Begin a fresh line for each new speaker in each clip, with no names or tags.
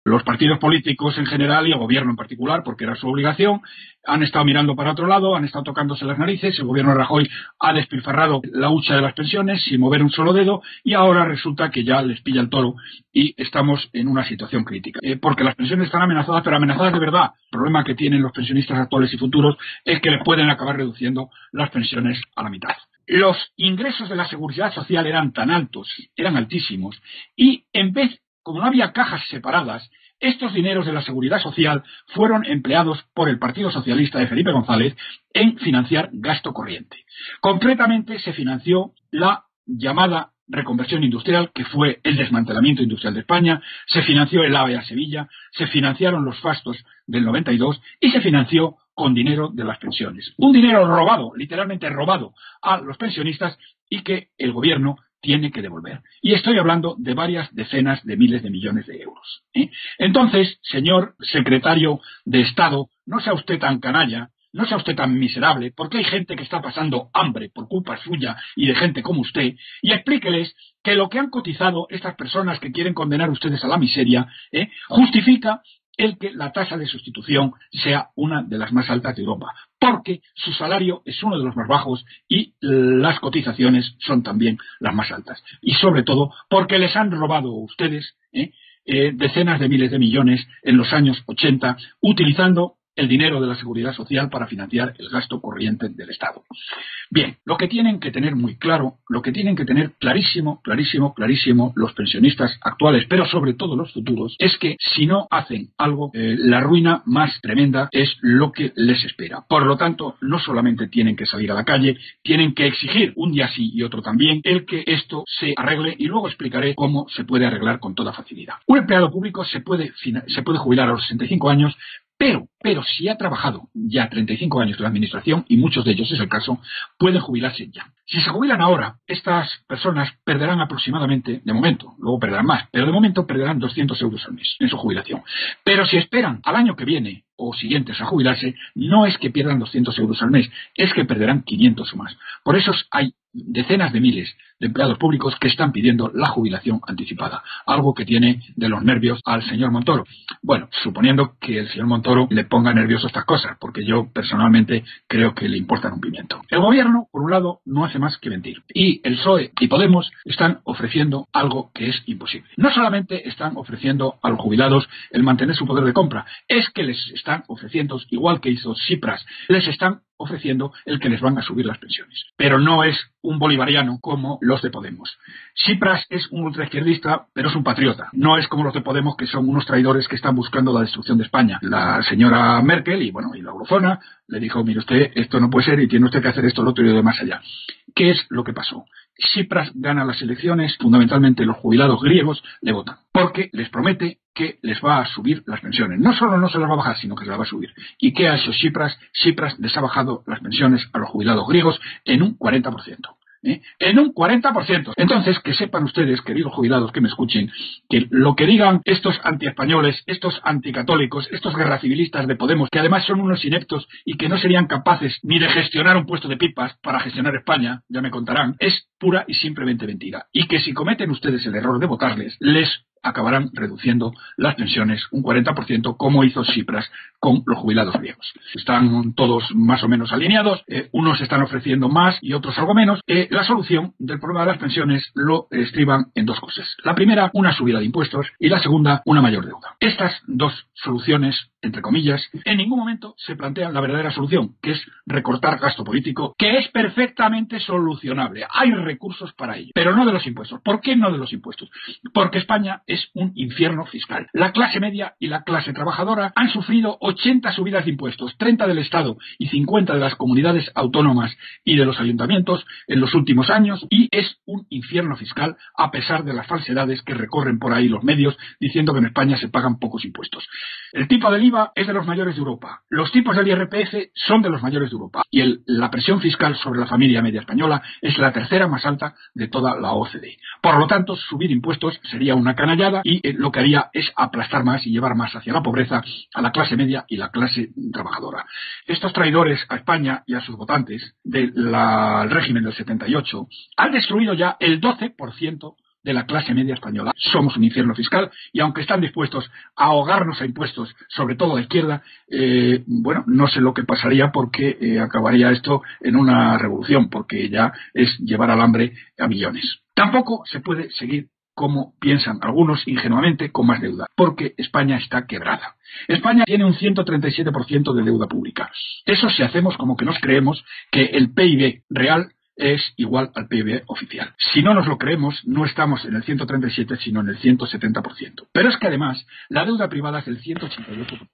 Los partidos políticos en general y el gobierno en particular, porque era su obligación, han estado mirando para otro lado, han estado tocándose las narices. El gobierno de Rajoy ha despilfarrado la hucha de las pensiones sin mover un solo dedo y ahora resulta que ya les pilla el toro y estamos en una situación crítica. Porque las pensiones están amenazadas, pero amenazadas de verdad. El problema que tienen los pensionistas actuales y futuros es que les pueden acabar reduciendo las pensiones a la mitad. Los ingresos de la Seguridad Social eran tan altos, eran altísimos, y en vez, como no había cajas separadas, estos dineros de la Seguridad Social fueron empleados por el Partido Socialista de Felipe González en financiar gasto corriente. Concretamente se financió la llamada reconversión industrial, que fue el desmantelamiento industrial de España, se financió el AVE a Sevilla, se financiaron los fastos del 92 y se financió con dinero de las pensiones. Un dinero robado, literalmente robado a los pensionistas y que el gobierno tiene que devolver. Y estoy hablando de varias decenas de miles de millones de euros. Entonces, señor secretario de Estado, no sea usted tan canalla, no sea usted tan miserable, porque hay gente que está pasando hambre por culpa suya y de gente como usted, y explíqueles que lo que han cotizado estas personas que quieren condenar ustedes a la miseria, justifica el que la tasa de sustitución sea una de las más altas de Europa, porque su salario es uno de los más bajos y las cotizaciones son también las más altas. Y sobre todo porque les han robado a ustedes decenas de miles de millones en los años 80 utilizando el dinero de la Seguridad Social para financiar el gasto corriente del Estado. Bien, lo que tienen que tener muy claro, lo que tienen que tener clarísimo los pensionistas actuales, pero sobre todo los futuros, es que si no hacen algo, la ruina más tremenda es lo que les espera. Por lo tanto, no solamente tienen que salir a la calle, tienen que exigir un día sí y otro también el que esto se arregle y luego explicaré cómo se puede arreglar con toda facilidad. Un empleado público se puede jubilar a los 65 años, pero si ha trabajado ya 35 años en la administración, y muchos de ellos es el caso, pueden jubilarse ya. Si se jubilan ahora, estas personas perderán aproximadamente, de momento, luego perderán más, pero de momento perderán 200 euros al mes en su jubilación. Pero si esperan al año que viene o siguientes a jubilarse, no es que pierdan 200 euros al mes, es que perderán 500 o más. Por eso hay decenas de miles de empleados públicos que están pidiendo la jubilación anticipada, algo que tiene de los nervios al señor Montoro. Bueno, suponiendo que el señor Montoro le ponga nervioso estas cosas, porque yo personalmente creo que le importan un pimiento. El gobierno, por un lado, no hace más que mentir, y el PSOE y Podemos están ofreciendo algo que es imposible. No solamente están ofreciendo a los jubilados el mantener su poder de compra, es que les están ofreciendo, igual que hizo Tsipras, les están ofreciendo el que les van a subir las pensiones. Pero no es un bolivariano como los de Podemos. Tsipras es un ultraizquierdista, pero es un patriota. No es como los de Podemos, que son unos traidores que están buscando la destrucción de España. La señora Merkel y la eurozona le dijo, mire usted, esto no puede ser y tiene usted que hacer esto, lo otro y lo demás allá. ¿Qué es lo que pasó? Tsipras gana las elecciones, fundamentalmente los jubilados griegos le votan, porque les promete que les va a subir las pensiones. No solo no se las va a bajar, sino que se las va a subir. ¿Y qué ha hecho Tsipras? Tsipras les ha bajado las pensiones a los jubilados griegos en un 40%. En un 40%. Entonces, que sepan ustedes, queridos jubilados que me escuchen, que lo que digan estos antiespañoles, estos anticatólicos, estos guerracivilistas de Podemos, que además son unos ineptos y que no serían capaces ni de gestionar un puesto de pipas para gestionar España, ya me contarán, es pura y simplemente mentira. Y que si cometen ustedes el error de votarles, les acabarán reduciendo las pensiones un 40%, como hizo Tsipras con los jubilados griegos. Están todos más o menos alineados, unos están ofreciendo más y otros algo menos. La solución del problema de las pensiones lo estriban en dos cosas. La primera, una subida de impuestos, y la segunda, una mayor deuda. Estas dos soluciones, entre comillas, en ningún momento se plantean la verdadera solución, que es recortar gasto político, que es perfectamente solucionable. Hay recursos para ello, pero no de los impuestos. ¿Por qué no de los impuestos? Porque España es un infierno fiscal. La clase media y la clase trabajadora han sufrido 80 subidas de impuestos, 30 del Estado y 50 de las comunidades autónomas y de los ayuntamientos en los últimos años, y es un infierno fiscal a pesar de las falsedades que recorren por ahí los medios diciendo que en España se pagan pocos impuestos. El tipo del IVA es de los mayores de Europa, los tipos del IRPF son de los mayores de Europa y la presión fiscal sobre la familia media española es la tercera más alta de toda la OCDE. Por lo tanto, subir impuestos sería una canallada y lo que haría es aplastar más y llevar más hacia la pobreza a la clase media y la clase trabajadora. Estos traidores a España y a sus votantes del régimen del 78 han destruido ya el 12% de la clase media española. Somos un infierno fiscal y aunque están dispuestos a ahogarnos a impuestos, sobre todo a izquierda, bueno, no sé lo que pasaría porque acabaría esto en una revolución, porque ya es llevar al hambre a millones. Tampoco se puede seguir, como piensan algunos ingenuamente, con más deuda, porque España está quebrada. España tiene un 137% de deuda pública. Eso si hacemos como que nos creemos que el PIB real es igual al PIB oficial. Si no nos lo creemos, no estamos en el 137, sino en el 170%. Pero es que además, la deuda privada es del 188%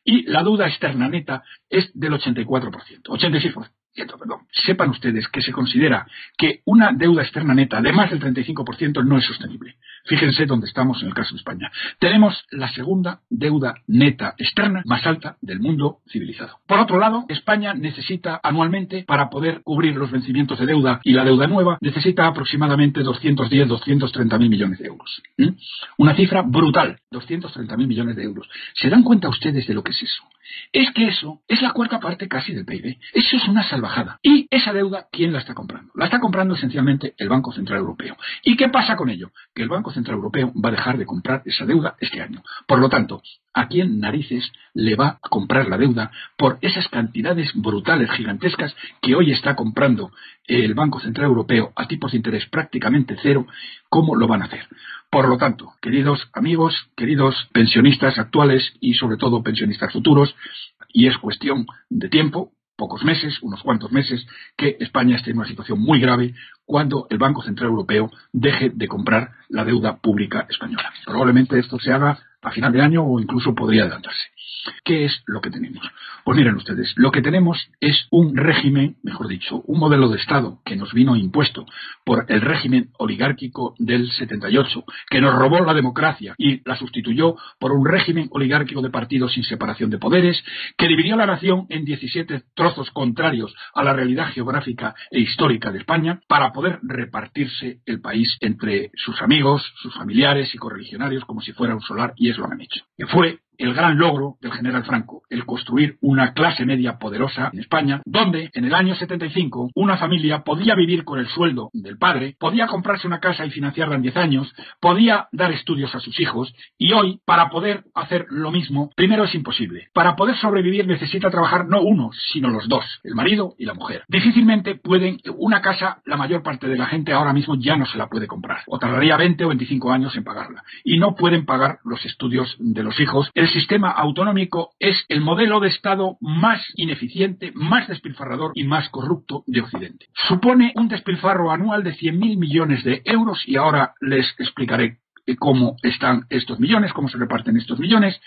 y la deuda externa neta es del 86%. Perdón. Sepan ustedes que se considera que una deuda externa neta de más del 35% no es sostenible. Fíjense dónde estamos en el caso de España. Tenemos la segunda deuda neta externa más alta del mundo civilizado. Por otro lado, España necesita anualmente, para poder cubrir los vencimientos de deuda y la deuda nueva, necesita aproximadamente 230.000 millones de euros. Una cifra brutal, 230.000 millones de euros. ¿Se dan cuenta ustedes de lo que es eso? Es que eso es la cuarta parte casi del PIB. Eso es una salvajada. Y esa deuda, ¿quién la está comprando? La está comprando esencialmente el Banco Central Europeo. ¿Y qué pasa con ello? Que el Banco Central Europeo va a dejar de comprar esa deuda este año. Por lo tanto, ¿a quién narices le va a comprar la deuda por esas cantidades brutales, gigantescas, que hoy está comprando el Banco Central Europeo a tipos de interés prácticamente cero? ¿Cómo lo van a hacer? Por lo tanto, queridos amigos, queridos pensionistas actuales y sobre todo pensionistas futuros, y es cuestión de tiempo, pocos meses, unos cuantos meses, que España esté en una situación muy grave cuando el Banco Central Europeo deje de comprar la deuda pública española. Probablemente esto se haga a final de año o incluso podría adelantarse. ¿Qué es lo que tenemos? Pues miren ustedes, lo que tenemos es un régimen, mejor dicho, un modelo de Estado que nos vino impuesto por el régimen oligárquico del 78, que nos robó la democracia y la sustituyó por un régimen oligárquico de partidos sin separación de poderes, que dividió la nación en 17 trozos contrarios a la realidad geográfica e histórica de España para poder repartirse el país entre sus amigos, sus familiares y correligionarios como si fuera un solar, y es lo que han hecho. Que fue el gran logro del general Franco, el construir una clase media poderosa en España, donde en el año 75 una familia podía vivir con el sueldo del padre, podía comprarse una casa y financiarla en 10 años, podía dar estudios a sus hijos, y hoy, para poder hacer lo mismo, primero es imposible. Para poder sobrevivir necesita trabajar no uno, sino los dos, el marido y la mujer. Difícilmente pueden, una casa, la mayor parte de la gente ahora mismo ya no se la puede comprar, o tardaría 20 o 25 años en pagarla, y no pueden pagar los estudios de los hijos. El sistema autonómico es el modelo de Estado más ineficiente, más despilfarrador y más corrupto de Occidente. Supone un despilfarro anual de 100.000 millones de euros y ahora les explicaré cómo están estos millones, cómo se reparten estos millones,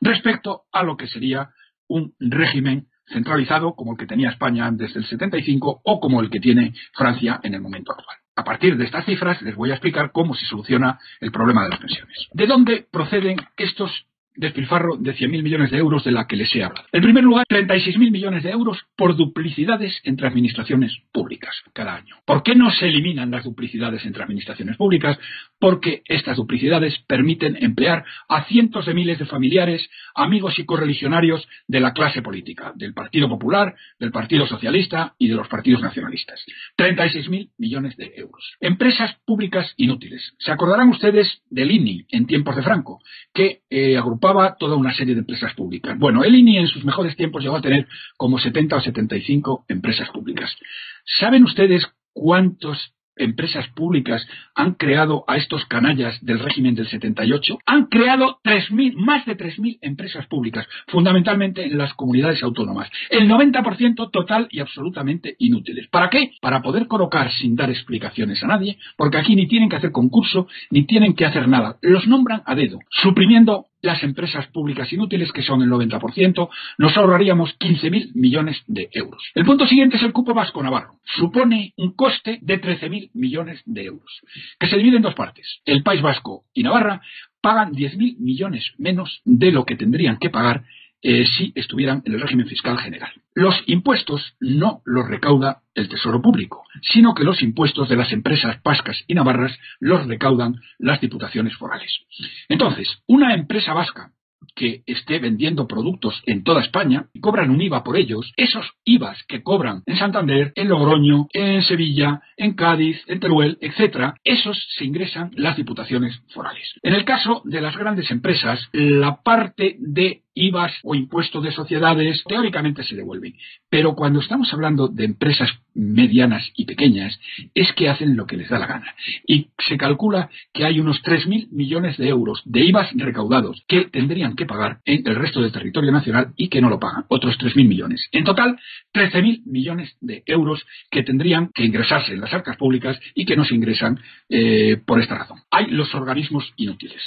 respecto a lo que sería un régimen centralizado como el que tenía España desde el 75 o como el que tiene Francia en el momento actual. A partir de estas cifras les voy a explicar cómo se soluciona el problema de las pensiones. ¿De dónde proceden estos despilfarro de 100.000 millones de euros de la que les he hablado? En primer lugar, 36.000 millones de euros por duplicidades entre administraciones públicas cada año. ¿Por qué no se eliminan las duplicidades entre administraciones públicas? Porque estas duplicidades permiten emplear a cientos de miles de familiares, amigos y correligionarios de la clase política, del Partido Popular, del Partido Socialista y de los partidos nacionalistas. 36.000 millones de euros. Empresas públicas inútiles. Se acordarán ustedes del INI en tiempos de Franco, que agrupaba toda una serie de empresas públicas. Bueno, el INI en sus mejores tiempos llegó a tener como 70 o 75 empresas públicas. ¿Saben ustedes cuántas empresas públicas han creado a estos canallas del régimen del 78? Han creado más de 3.000 empresas públicas, fundamentalmente en las comunidades autónomas. El 90% total y absolutamente inútiles. ¿Para qué? Para poder colocar sin dar explicaciones a nadie, porque aquí ni tienen que hacer concurso, ni tienen que hacer nada. Los nombran a dedo, suprimiendo las empresas públicas inútiles, que son el 90%, nos ahorraríamos 15.000 millones de euros. El punto siguiente es el cupo vasco-navarro. Supone un coste de 13.000 millones de euros, que se divide en dos partes. El País Vasco y Navarra pagan 10.000 millones menos de lo que tendrían que pagar si estuvieran en el régimen fiscal general. Los impuestos no los recauda el Tesoro Público, sino que los impuestos de las empresas vascas y navarras los recaudan las diputaciones forales. Entonces, una empresa vasca que esté vendiendo productos en toda España y cobran un IVA por ellos, esos IVAs que cobran en Santander, en Logroño, en Sevilla, en Cádiz, en Teruel, etcétera, esos se ingresan las diputaciones forales. En el caso de las grandes empresas, la parte de IVAs o impuestos de sociedades teóricamente se devuelven, pero cuando estamos hablando de empresas medianas y pequeñas es que hacen lo que les da la gana y se calcula que hay unos 3.000 millones de euros de IVAs recaudados que tendrían que pagar en el resto del territorio nacional y que no lo pagan, otros 3.000 millones. En total, 13.000 millones de euros que tendrían que ingresarse en las arcas públicas y que no se ingresan por esta razón. Hay los organismos inútiles,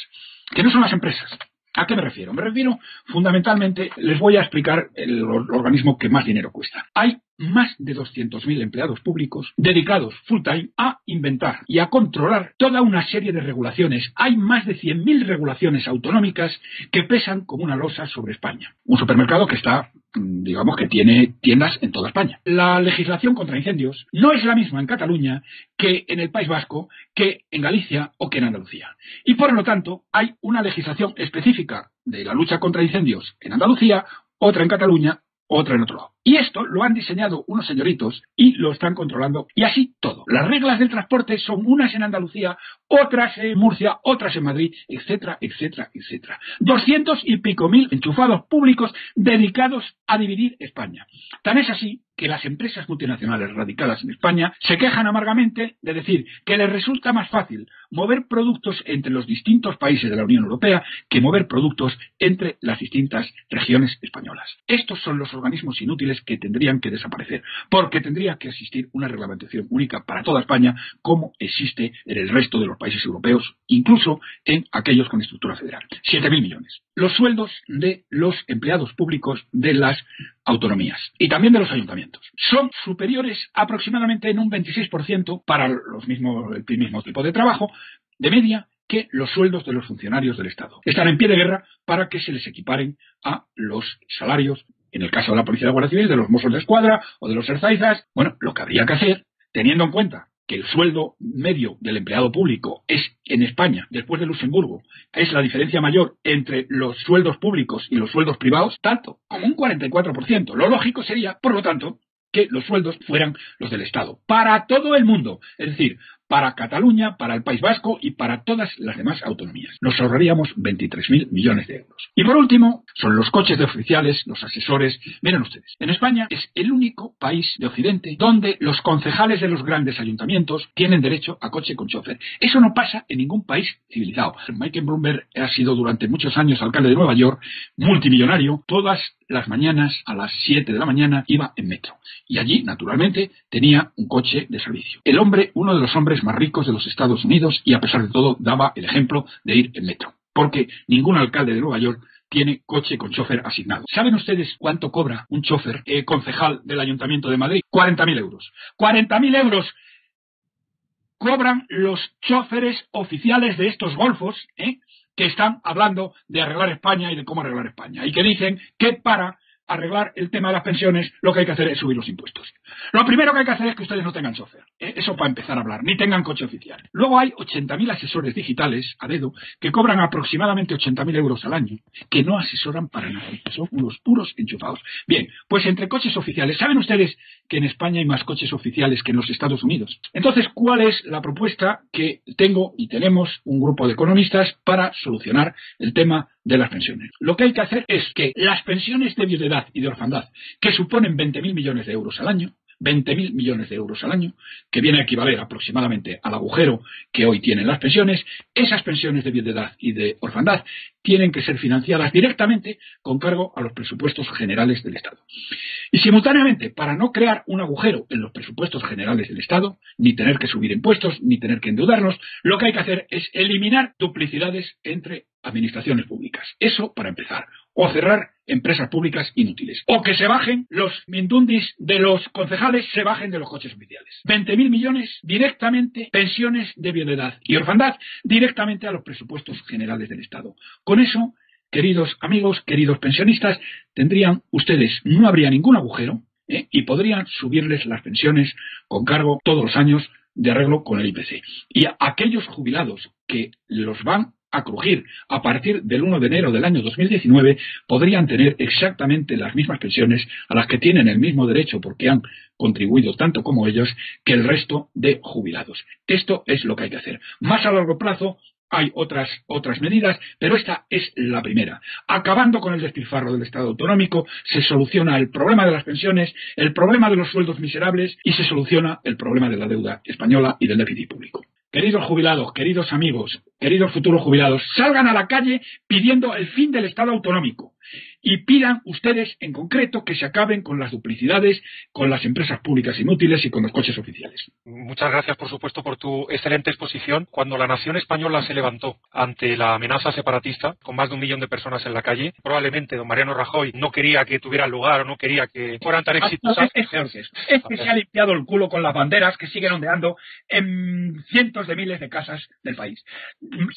que no son las empresas. ¿A qué me refiero? Me refiero fundamentalmente, les voy a explicar el organismo que más dinero cuesta. Hay más de 200.000 empleados públicos dedicados full time a inventar y a controlar toda una serie de regulaciones. Hay más de 100.000 regulaciones autonómicas que pesan como una losa sobre España. Un supermercado que está, digamos que tiene tiendas en toda España. La legislación contra incendios no es la misma en Cataluña que en el País Vasco, que en Galicia o que en Andalucía. Y por lo tanto hay una legislación específica de la lucha contra incendios en Andalucía, otra en Cataluña, otra en otro lado. Y esto lo han diseñado unos señoritos y lo están controlando, y así todo. Las reglas del transporte son unas en Andalucía, otras en Murcia, otras en Madrid, etcétera, etcétera, etcétera. 200 y pico mil enchufados públicos dedicados a dividir España. Tan es así que las empresas multinacionales radicadas en España se quejan amargamente de decir que les resulta más fácil mover productos entre los distintos países de la Unión Europea que mover productos entre las distintas regiones españolas. Estos son los organismos inútiles que tendrían que desaparecer, porque tendría que existir una reglamentación única para toda España, como existe en el resto de los países europeos, incluso en aquellos con estructura federal. 7.000 millones. Los sueldos de los empleados públicos de las autonomías y también de los ayuntamientos son superiores aproximadamente en un 26% para el mismo tipo de trabajo de media que los sueldos de los funcionarios del Estado. Están en pie de guerra para que se les equiparen a los salarios, en el caso de la Policía de la Guardia Civil, de los Mossos de Escuadra o de los Ertzainzas. Bueno, lo que habría que hacer, teniendo en cuenta que el sueldo medio del empleado público es en España, después de Luxemburgo, es la diferencia mayor entre los sueldos públicos y los sueldos privados, tanto como un 44%. Lo lógico sería, por lo tanto, que los sueldos fueran los del Estado, para todo el mundo, es decir, para Cataluña, para el País Vasco y para todas las demás autonomías. Nos ahorraríamos 23.000 millones de euros. Y por último, son los coches de oficiales, los asesores. Miren ustedes, en España es el único país de Occidente donde los concejales de los grandes ayuntamientos tienen derecho a coche con chofer. Eso no pasa en ningún país civilizado. Michael Bloomberg ha sido durante muchos años alcalde de Nueva York, multimillonario. Todas las mañanas a las 7 de la mañana iba en metro. Y allí, naturalmente, tenía un coche de servicio. El hombre, uno de los hombres más ricos de los Estados Unidos, y a pesar de todo daba el ejemplo de ir en metro, porque ningún alcalde de Nueva York tiene coche con chofer asignado. ¿Saben ustedes cuánto cobra un chofer concejal del Ayuntamiento de Madrid? 40.000 euros. 40.000 euros cobran los choferes oficiales de estos golfos, que están hablando de arreglar España y de cómo arreglar España, y que dicen que para arreglar el tema de las pensiones lo que hay que hacer es subir los impuestos. Lo primero que hay que hacer es que ustedes no tengan chofer, eso para empezar a hablar, ni tengan coche oficial. Luego hay 80.000 asesores digitales a dedo que cobran aproximadamente 80.000 euros al año, que no asesoran para nada, que son unos puros enchufados. Bien, pues entre coches oficiales, ¿saben ustedes que en España hay más coches oficiales que en los Estados Unidos? Entonces, ¿cuál es la propuesta que tengo y tenemos un grupo de economistas para solucionar el tema de las pensiones? Lo que hay que hacer es que las pensiones de viudedad y de orfandad, que suponen 20.000 millones de euros al año, 20.000 millones de euros al año, que viene a equivaler aproximadamente al agujero que hoy tienen las pensiones, esas pensiones de viudedad y de orfandad tienen que ser financiadas directamente con cargo a los presupuestos generales del Estado. Y simultáneamente, para no crear un agujero en los presupuestos generales del Estado, ni tener que subir impuestos, ni tener que endeudarnos, lo que hay que hacer es eliminar duplicidades entre administraciones públicas. Eso para empezar. O cerrar empresas públicas inútiles. O que se bajen los mindundis de los concejales, se bajen de los coches oficiales. 20.000 millones directamente, pensiones de viudedad y orfandad, directamente a los presupuestos generales del Estado. Con eso, queridos amigos, queridos pensionistas, tendrían ustedes, no habría ningún agujero, y podrían subirles las pensiones con cargo todos los años de arreglo con el IPC. Y a aquellos jubilados que los van a crujir a partir del 1 de enero del año 2019, podrían tener exactamente las mismas pensiones a las que tienen el mismo derecho porque han contribuido tanto como ellos que el resto de jubilados. Esto es lo que hay que hacer. Más a largo plazo hay otras medidas, pero esta es la primera. Acabando con el despilfarro del Estado autonómico, se soluciona el problema de las pensiones, el problema de los sueldos miserables y se soluciona el problema de la deuda española y del déficit público. Queridos jubilados, queridos amigos, queridos futuros jubilados, salgan a la calle pidiendo el fin del Estado autonómico y pidan ustedes en concreto que se acaben con las duplicidades, con las empresas públicas inútiles y con los coches oficiales.
Muchas gracias, por supuesto, por tu excelente exposición. Cuando la nación española se levantó ante la amenaza separatista, con más de 1 millón de personas en la calle, probablemente don Mariano Rajoy no quería que tuviera lugar o no quería que fueran tan exitosas.
Es peor que eso. Es que se ha limpiado el culo con las banderas que siguen ondeando en cientos de miles de casas del país.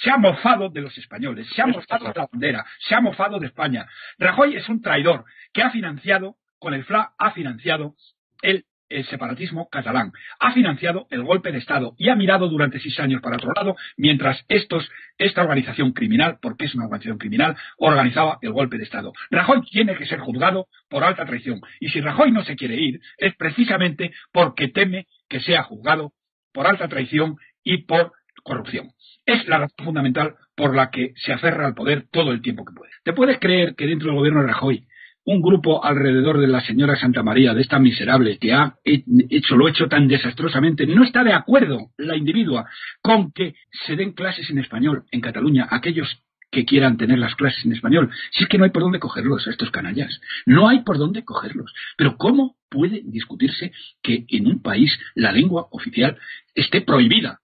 Se ha mofado de los españoles, se ha mofado de la bandera, se ha mofado de España. Rajoy es un traidor que ha financiado, con el FLA, ha financiado el separatismo catalán, ha financiado el golpe de Estado y ha mirado durante 6 años para otro lado mientras esta organización criminal, porque es una organización criminal, organizaba el golpe de Estado. Rajoy tiene que ser juzgado por alta traición y si Rajoy no se quiere ir es precisamente porque teme que sea juzgado por alta traición y por corrupción. Es la razón fundamental por la que se aferra al poder todo el tiempo que puede. ¿Te puedes creer que dentro del gobierno de Rajoy un grupo alrededor de la señora Santamaría, de esta miserable que lo ha hecho tan desastrosamente, no está de acuerdo la individua con que se den clases en español en Cataluña a aquellos que quieran tener las clases en español? Si es que no hay por dónde cogerlos a estos canallas. No hay por dónde cogerlos. Pero ¿cómo puede discutirse que en un país la lengua oficial esté prohibida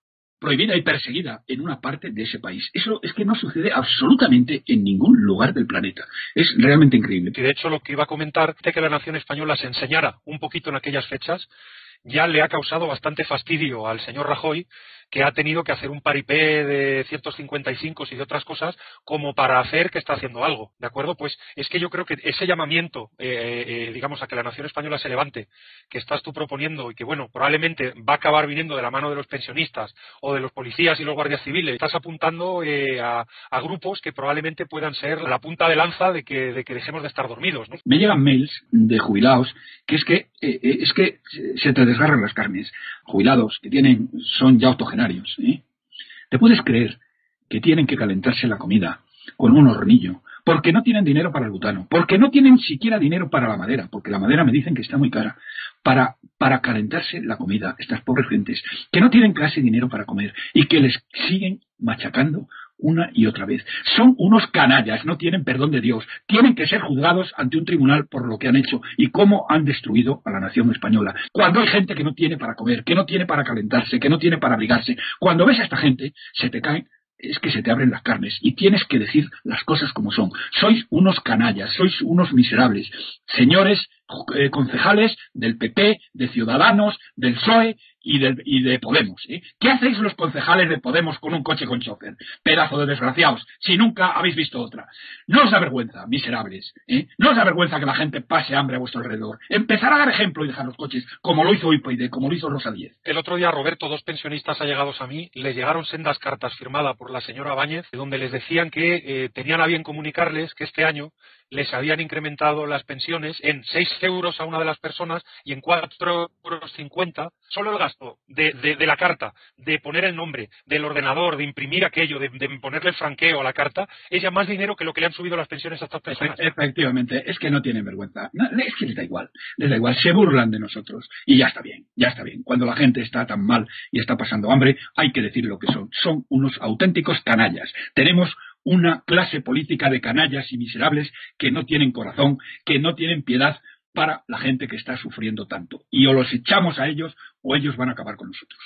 y perseguida en una parte de ese país? Eso es que no sucede absolutamente en ningún lugar del planeta. Es realmente increíble.
Y de hecho, lo que iba a comentar de que la nación española se enseñara un poquito en aquellas fechas ya le ha causado bastante fastidio al señor Rajoy, que ha tenido que hacer un paripé de 155 y de otras cosas como para hacer que está haciendo algo, ¿de acuerdo? Pues es que yo creo que ese llamamiento, digamos, a que la nación española se levante, que estás tú proponiendo y que, bueno, probablemente va a acabar viniendo de la mano de los pensionistas o de los policías y los guardias civiles, estás apuntando a grupos que probablemente puedan ser la punta de lanza de que dejemos de estar dormidos, ¿no?
Me llegan mails de jubilados que es que se te desgarran las carnes. Jubilados que son ya octogenarios. ¿Te puedes creer que tienen que calentarse la comida con un hornillo? Porque no tienen dinero para el butano, porque no tienen siquiera dinero para la madera, porque la madera me dicen que está muy cara, para calentarse la comida, estas pobres gentes, que no tienen casi dinero para comer y que les siguen machacando una y otra vez. Son unos canallas, no tienen perdón de Dios. Tienen que ser juzgados ante un tribunal por lo que han hecho y cómo han destruido a la nación española. Cuando hay gente que no tiene para comer, que no tiene para calentarse, que no tiene para abrigarse, cuando ves a esta gente, se te caen, es que se te abren las carnes y tienes que decir las cosas como son. Sois unos canallas, sois unos miserables. Señores concejales del PP, de Ciudadanos, del PSOE y de Podemos. ¿Qué hacéis los concejales de Podemos con un coche con chofer? Pedazo de desgraciados, si nunca habéis visto otra. No os da vergüenza, miserables. No os da vergüenza que la gente pase hambre a vuestro alrededor. Empezar a dar ejemplo y dejar los coches, como lo hizo UPyD, como lo hizo Rosa Díez.
El otro día, Roberto, 2 pensionistas allegados a mí les llegaron sendas cartas firmadas por la señora Báñez, donde les decían que tenían a bien comunicarles que este año les habían incrementado las pensiones en 6 euros a una de las personas y en 4,50 euros. Solo el gasto de la carta, de poner el nombre, del ordenador, de imprimir aquello, de ponerle el franqueo a la carta, es ya más dinero que lo que le han subido las pensiones a estas personas.
Efectivamente, es que no tienen vergüenza. No, es que les da igual, se burlan de nosotros. Y ya está bien, ya está bien. Cuando la gente está tan mal y está pasando hambre, hay que decir lo que son. Son unos auténticos canallas. Tenemos una clase política de canallas y miserables que no tienen corazón, que no tienen piedad para la gente que está sufriendo tanto. Y o los echamos a ellos o ellos van a acabar con nosotros.